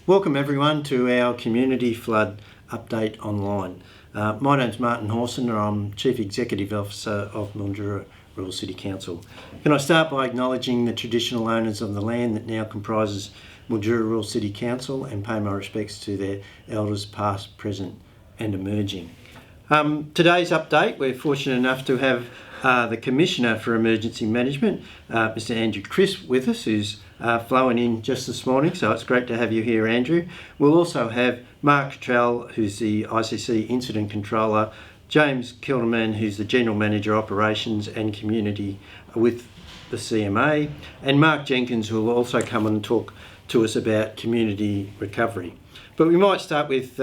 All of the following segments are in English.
Welcome everyone to our Community Flood Update Online. My name's Martin Hawson and I'm Chief Executive Officer of Mildura Rural City Council. Can I start by acknowledging the traditional owners of the land that now comprises Mildura Rural City Council and pay my respects to their elders past, present and emerging. Today's update, we're fortunate enough to have the Commissioner for Emergency Management, Mr Andrew Crisp, with us, who's flown in just this morning, so it's great to have you here, Andrew. We'll also have Mark Cattell, who's the ICC Incident Controller, James Kilderman, who's the General Manager Operations and Community with the CMA, and Mark Jenkins, who will also come and talk to us about community recovery. But we might start with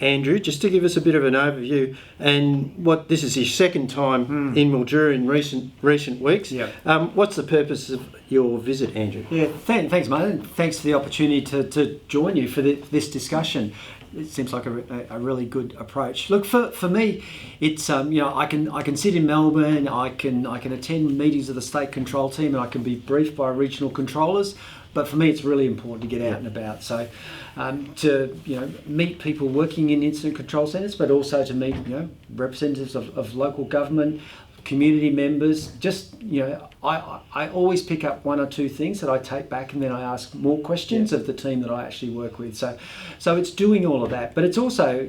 Andrew, just to give us a bit of an overview, and this is his second time in Mildura in recent weeks. Yeah. What's the purpose of your visit, Andrew? Yeah, thanks, Martin. Thanks for the opportunity to join you for this discussion. It seems like a really good approach. Look, for me, it's I can sit in Melbourne, I can attend meetings of the state control team, and I can be briefed by regional controllers. But for me, it's really important to get out and about. So to meet people working in incident control centres, but also to meet representatives of local government, community members. Just I always pick up one or two things that I take back, and then I ask more questions of the team that I actually work with. So it's doing all of that, but it's also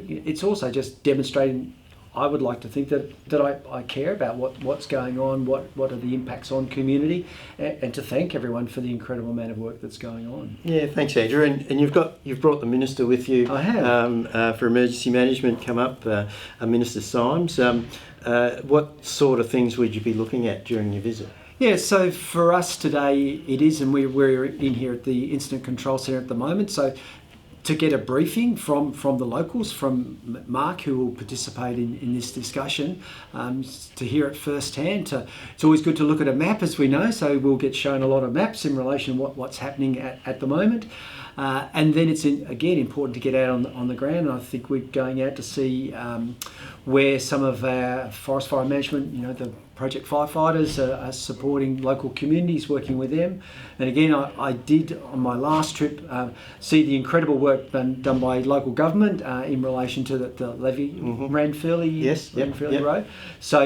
just demonstrating. I would like to think that I care about what's going on, what are the impacts on community, and to thank everyone for the incredible amount of work that's going on. Yeah, thanks, Andrew. And you've brought the Minister with you. I have. For emergency management come up, Minister Symes. What sort of things would you be looking at during your visit? Yeah, so for us today it is, and we're in here at the Incident Control Centre at the moment, so to get a briefing from the locals, from Mark, who will participate in this discussion, to hear it firsthand. It's always good to look at a map, as we know, so we'll get shown a lot of maps in relation to what's happening at the moment. And then it's again important to get out on the ground. And I think we're going out to see where some of our forest fire management, the project firefighters are supporting local communities, working with them. And again, I did on my last trip see the incredible work done by local government in relation to the levee, Ranfurly Road. So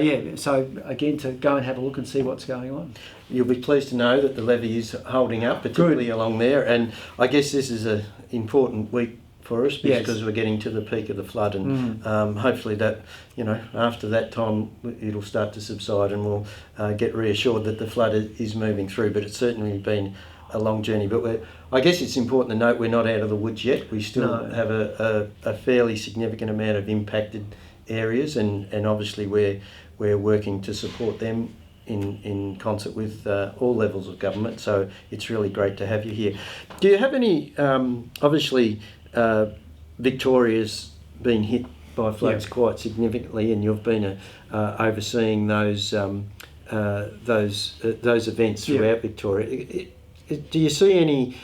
again, to go and have a look and see what's going on. You'll be pleased to know that the levee is holding up, particularly along there. And I guess this is an important week for us because we're getting to the peak of the flood, and hopefully that, after that time it'll start to subside, and we'll get reassured that the flood is moving through. But it's certainly been a long journey. But I guess it's important to note we're not out of the woods yet. We still have a fairly significant amount of impacted areas, and obviously we're working to support them in concert with all levels of government. So it's really great to have you here. Do you have any, obviously Victoria's been hit by floods quite significantly, and you've been overseeing those events throughout Victoria. Do you see any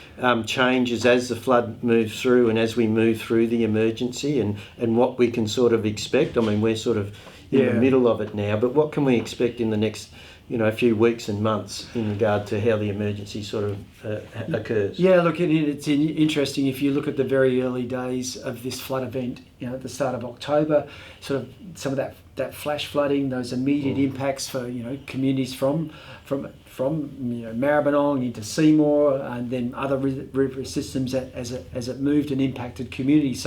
changes as the flood moves through and as we move through the emergency, and what we can sort of expect? I mean, we're sort of in the middle of it now, but what can we expect in the next few weeks and months in regard to how the emergency sort of occurs? Yeah, look, it's interesting. If you look at the very early days of this flood event, at the start of October, sort of some of that flash flooding, those immediate impacts for communities from Maribyrnong into Seymour, and then other river systems as it moved and impacted communities.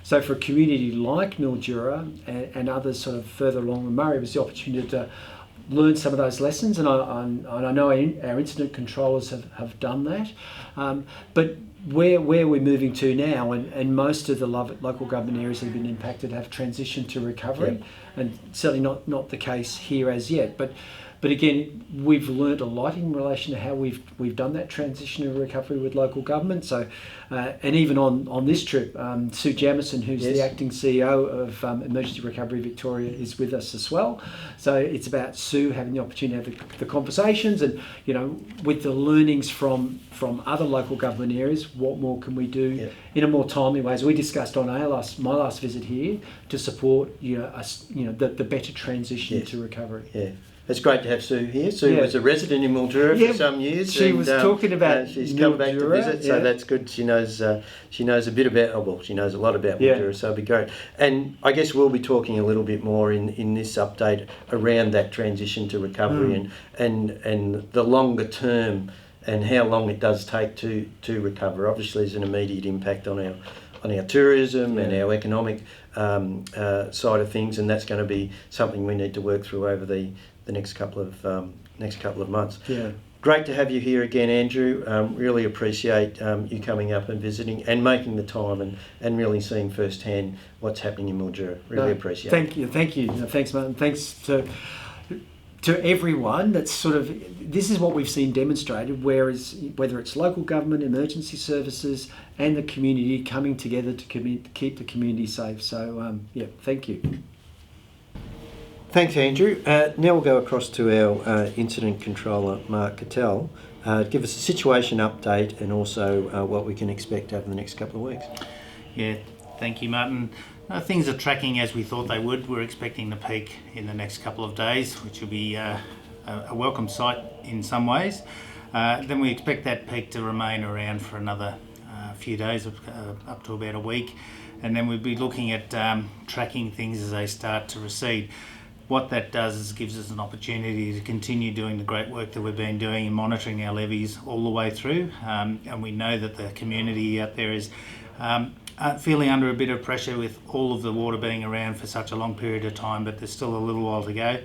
So for a community like Mildura and others sort of further along the Murray, it was the opportunity to learn some of those lessons, and I know our incident controllers have done that. But where we're moving to now, and most of the local government areas that have been impacted have transitioned to recovery, and certainly not the case here as yet. But again, we've learnt a lot in relation to how we've done that transition and recovery with local government. So, and even on this trip, Sue Jamieson, who's the acting CEO of Emergency Recovery Victoria, is with us as well. So it's about Sue having the opportunity to have the conversations, and with the learnings from other local government areas, what more can we do in a more timely way, as we discussed on my last visit here, to support the better transition to recovery. Yeah. it's great to have Sue here. Sue Yeah. was a resident in Mildura for some years. She was talking about she's come back to Mildura, visit, so that's good. She knows a bit about, well, she knows a lot about Yeah. Mildura, so it'll be great. And I guess we'll be talking a little bit more in this update around that transition to recovery and the longer term and how long it does take to recover. Obviously, there's an immediate impact on our tourism and our economic side of things, and that's going to be something we need to work through over the next couple of months. Yeah. Great to have you here again, Andrew. Really appreciate you coming up and visiting and making the time and really seeing firsthand what's happening in Mildura. Really appreciate it. Thank you. No, thanks, Martin. Thanks to everyone. That's sort of, this is what we've seen demonstrated, whether it's local government, emergency services and the community coming together to keep the community safe. So thank you. Thanks, Andrew. Now we'll go across to our Incident Controller Mark Cattell, give us a situation update and also what we can expect over the next couple of weeks. Yeah, thank you, Martin. Things are tracking as we thought they would. We're expecting the peak in the next couple of days, which will be a welcome sight in some ways. Then we expect that peak to remain around for another few days, up to about a week. And then we'll be looking at tracking things as they start to recede. What that does is gives us an opportunity to continue doing the great work that we've been doing in monitoring our levees all the way through. And we know that the community out there is feeling under a bit of pressure with all of the water being around for such a long period of time, but there's still a little while to go.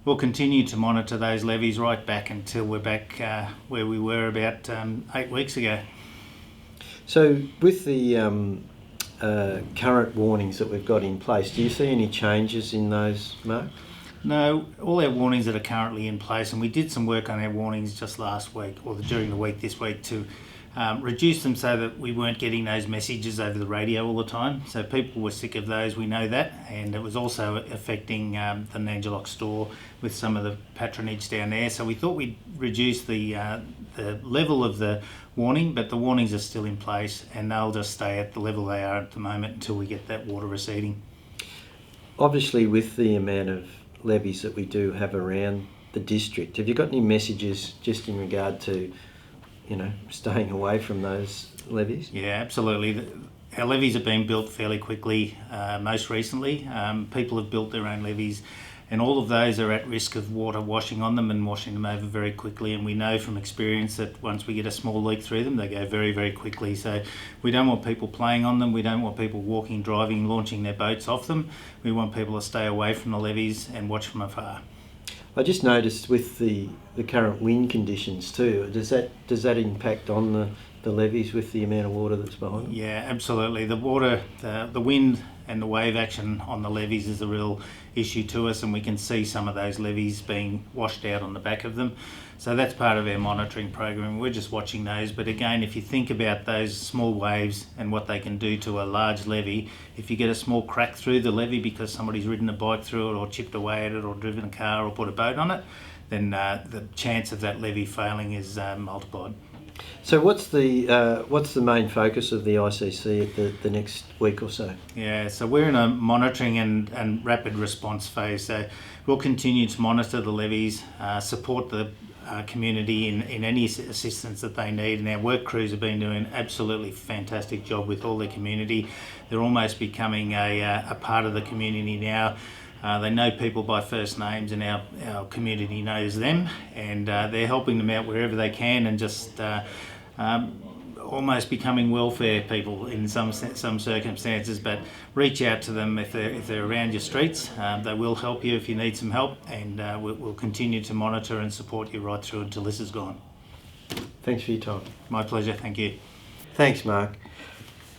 We'll continue to monitor those levees right back until we're back where we were about 8 weeks ago. So with the current warnings that we've got in place, do you see any changes in those, Mark? No, all our warnings that are currently in place, and we did some work on our warnings just last week or during the week this week to reduce them so that we weren't getting those messages over the radio all the time. So people were sick of those, we know that, and it was also affecting the Nangelock store with some of the patronage down there. So we thought we'd reduce the level of the warning, but the warnings are still in place and they'll just stay at the level they are at the moment until we get that water receding. Obviously, with the amount of levies that we do have around the district, have you got any messages just in regard to staying away from those levies? Yeah, absolutely. Our levies have been built fairly quickly most recently. People have built their own levies and all of those are at risk of water washing on them and washing them over very quickly, and we know from experience that once we get a small leak through them, they go very, very quickly. So we don't want people playing on them, we don't want people walking, driving, launching their boats off them. We want people to stay away from the levies and watch from afar. I just noticed with the current wind conditions too, does that impact on the levees with the amount of water that's behind them? Yeah, absolutely. The water, the wind and the wave action on the levees is a real issue to us, and we can see some of those levees being washed out on the back of them. So that's part of our monitoring program. We're just watching those. But again, if you think about those small waves and what they can do to a large levee, if you get a small crack through the levee because somebody's ridden a bike through it or chipped away at it or driven a car or put a boat on it, then the chance of that levee failing is multiplied. So what's the main focus of the ICC at the next week or so? Yeah, so we're in a monitoring and rapid response phase. So we'll continue to monitor the levees, support the community in any assistance that they need, and our work crews have been doing an absolutely fantastic job with all the community. They're almost becoming a part of the community now. They know people by first names, and our community knows them, and they're helping them out wherever they can, and just almost becoming welfare people in some circumstances. But reach out to them if they're around your streets. They will help you if you need some help, and we'll continue to monitor and support you right through until this is gone. Thanks for your time. My pleasure, thank you. Thanks, Mark.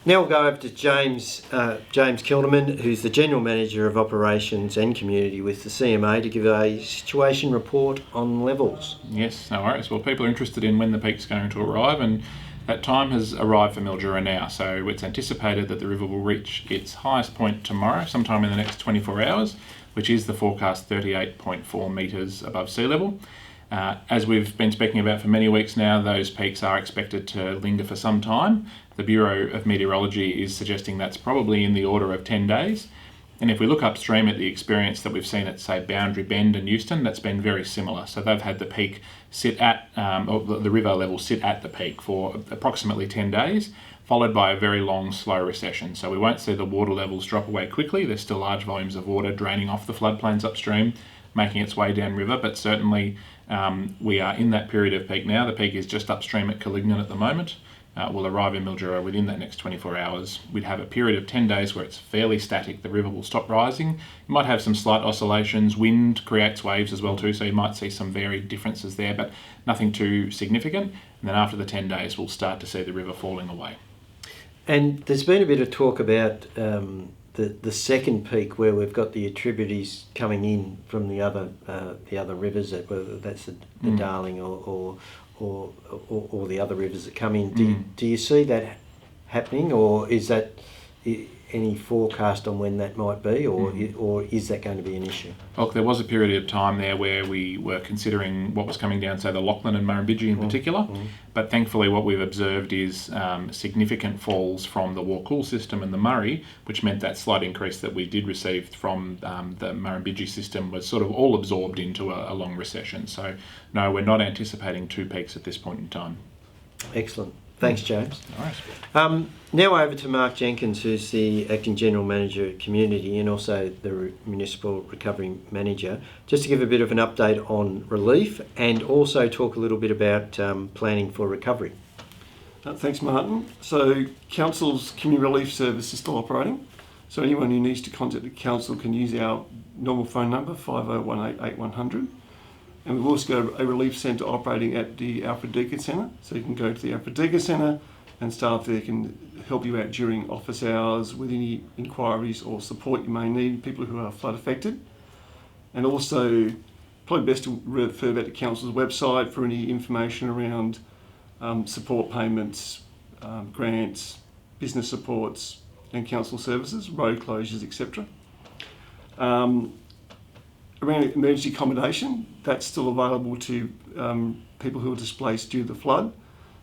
Now we'll go over to James Kilderman, who's the General Manager of Operations and Community with the CMA, to give a situation report on levels. Yes, no worries. Well, people are interested in when the peak's going to arrive, and that time has arrived for Mildura now. So it's anticipated that the river will reach its highest point tomorrow, sometime in the next 24 hours, which is the forecast 38.4 metres above sea level. As we've been speaking about for many weeks now, those peaks are expected to linger for some time. The Bureau of Meteorology is suggesting that's probably in the order of 10 days. And if we look upstream at the experience that we've seen at, say, Boundary Bend and Euston, that's been very similar. So they've had the peak sit at, or the river level sit at the peak for approximately 10 days, followed by a very long, slow recession. So we won't see the water levels drop away quickly. There's still large volumes of water draining off the floodplains upstream, making its way downriver, but certainly we are in that period of peak now. The peak is just upstream at Calignan at the moment. Will arrive in Mildura within that next 24 hours. We'd have a period of 10 days where it's fairly static. The river will stop rising. You might have some slight oscillations. Wind creates waves as well too, so you might see some varied differences there, but nothing too significant. And then after the 10 days, we'll start to see the river falling away. And there's been a bit of talk about the second peak where we've got the tributaries coming in from the other rivers, whether that's the Darling or the other rivers that come in. Do you see that happening, or is that any forecast on when that might be, or is that going to be an issue? Look, there was a period of time there where we were considering what was coming down, say, the Lachlan and Murrumbidgee in particular, but thankfully what we've observed is significant falls from the Warcool system and the Murray, which meant that slight increase that we did receive from the Murrumbidgee system was sort of all absorbed into a long recession. So no, we're not anticipating two peaks at this point in time. Excellent. Thanks, James. All right. Now over to Mark Jenkins, who's the Acting General Manager of Community and also the Municipal Recovery Manager, just to give a bit of an update on relief and also talk a little bit about planning for recovery. Thanks, Martin. So Council's Community Relief Service is still operating. So anyone who needs to contact the Council can use our normal phone number, 5018 8100. And we've also got a relief centre operating at the Alfred Deakin Centre. So you can go to the Alfred Deakin Centre and staff there can help you out during office hours with any inquiries or support you may need, people who are flood affected. And also, probably best to refer back to Council's website for any information around support payments, grants, business supports and council services, road closures, etc. Around emergency accommodation, that's still available to people who are displaced due to the flood.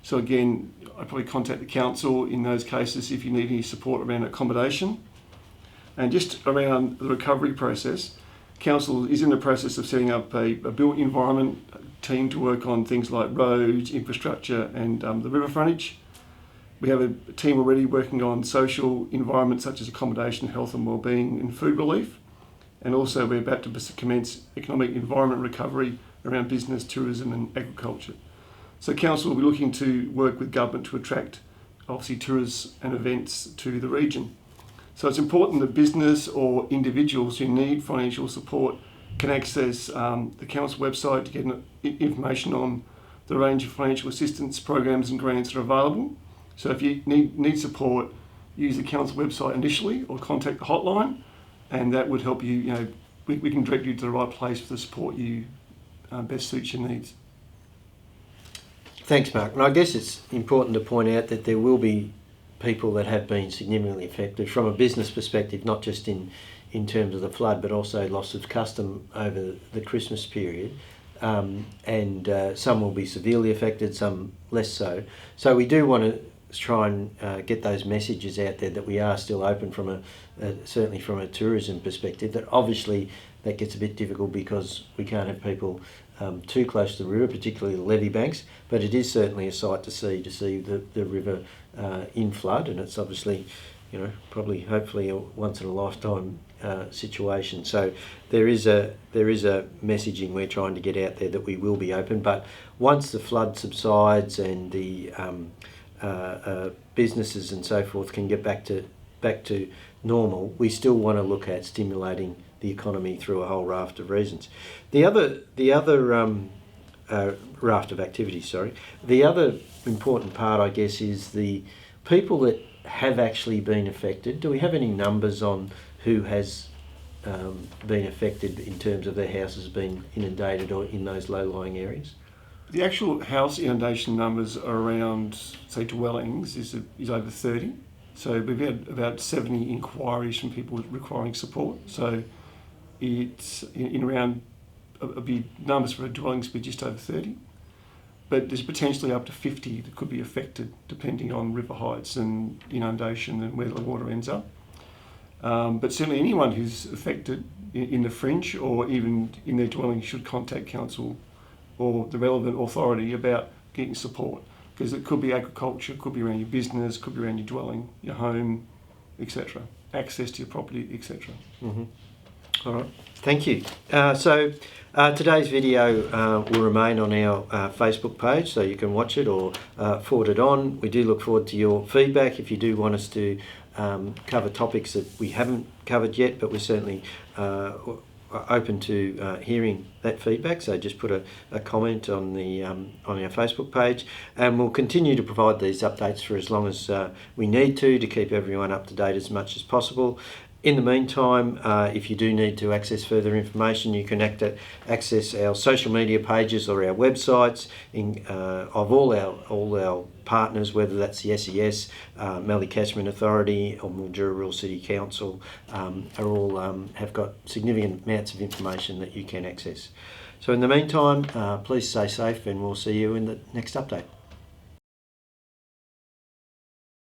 So again, I'd probably contact the council in those cases if you need any support around accommodation. And just around the recovery process, council is in the process of setting up a built environment team to work on things like roads, infrastructure and the river frontage. We have a team already working on social environments such as accommodation, health and wellbeing and food relief. And also we're about to commence economic environment recovery around business, tourism and agriculture. So council will be looking to work with government to attract obviously tourists and events to the region. So it's important that business or individuals who need financial support can access the council website to get information on the range of financial assistance programs and grants that are available. So if you need support, use the council website initially or contact the hotline, and that would help you, we can direct you to the right place for the support you best suits your needs. Thanks, Mark. And I guess it's important to point out that there will be people that have been significantly affected from a business perspective, not just in terms of the flood, but also loss of custom over the Christmas period. And some will be severely affected, some less so. So we do want to try and get those messages out there that we are still open from certainly from a tourism perspective. That obviously that gets a bit difficult because we can't have people too close to the river, particularly the levee banks, but it is certainly a sight to see the river in flood, and it's obviously, probably hopefully a once in a lifetime situation. So there is a messaging we're trying to get out there that we will be open, but once the flood subsides and the businesses and so forth can get back to normal, we still want to look at stimulating the economy through a whole raft of reasons. The other raft of activities, sorry. The other important part, I guess, is the people that have actually been affected. Do we have any numbers on who has been affected in terms of their houses being inundated or in those low-lying areas? The actual house inundation numbers are around, say, dwellings is over 30. So we've had about 70 inquiries from people requiring support. So it's in around, numbers for dwellings would be just over 30. But there's potentially up to 50 that could be affected depending on river heights and inundation and where the water ends up. But certainly anyone who's affected in the fringe or even in their dwelling should contact council or the relevant authority about getting support, because it could be agriculture, could be around your business, could be around your dwelling, your home, etc. Access to your property, etc. All right, thank you. Today's video will remain on our Facebook page, so you can watch it or forward it on. We do look forward to your feedback if you do want us to cover topics that we haven't covered yet, but we're certainly open to hearing that feedback. So just put a comment on our Facebook page, and we'll continue to provide these updates for as long as we need to keep everyone up to date as much as possible. In the meantime, if you do need to access further information, you can access our social media pages or our websites of all our partners, whether that's the SES, Mallee Catchment Authority or Mildura Rural City Council, are all have got significant amounts of information that you can access. So in the meantime, please stay safe, and we'll see you in the next update.